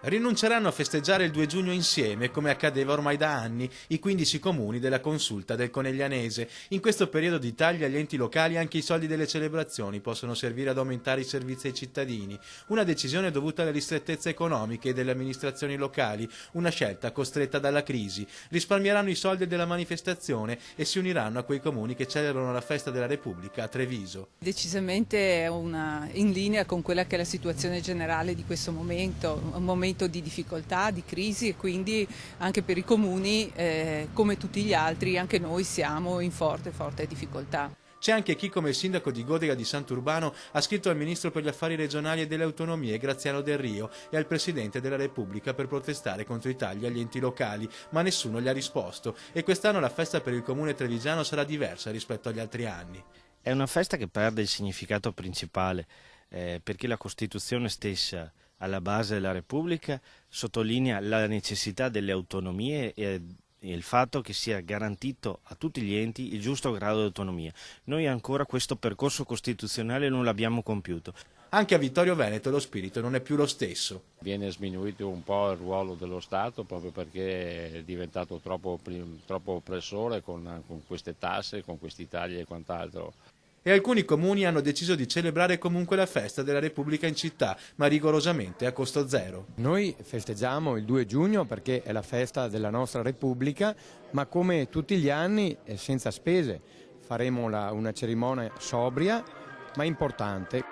Rinunceranno a festeggiare il 2 giugno insieme, come accadeva ormai da anni, i 15 comuni della consulta del Coneglianese. In questo periodo di tagli agli enti locali anche i soldi delle celebrazioni possono servire ad aumentare i servizi ai cittadini. Una decisione dovuta alle ristrettezze economiche delle amministrazioni locali, una scelta costretta dalla crisi. Risparmieranno i soldi della manifestazione e si uniranno a quei comuni che celebrano la festa della Repubblica a Treviso. Decisamente è in linea con quella che è la situazione generale di questo momento, un momento di difficoltà, di crisi, e quindi anche per i comuni, come tutti gli altri, anche noi siamo in forte difficoltà. C'è anche chi, come il sindaco di Godega di Sant'Urbano, ha scritto al ministro per gli affari regionali e delle autonomie Graziano Del Rio e al presidente della Repubblica per protestare contro i tagli agli enti locali, ma nessuno gli ha risposto e quest'anno la festa per il comune trevigiano sarà diversa rispetto agli altri anni. È una festa che perde il significato principale, perché la Costituzione stessa, alla base della Repubblica, sottolinea la necessità delle autonomie e il fatto che sia garantito a tutti gli enti il giusto grado di autonomia. Noi ancora questo percorso costituzionale non l'abbiamo compiuto. Anche a Vittorio Veneto lo spirito non è più lo stesso. Viene sminuito un po' il ruolo dello Stato proprio perché è diventato troppo oppressore con queste tasse, con questi tagli e quant'altro. E alcuni comuni hanno deciso di celebrare comunque la festa della Repubblica in città, ma rigorosamente a costo zero. Noi festeggiamo il 2 giugno perché è la festa della nostra Repubblica, ma come tutti gli anni senza spese. Faremo una cerimonia sobria ma importante.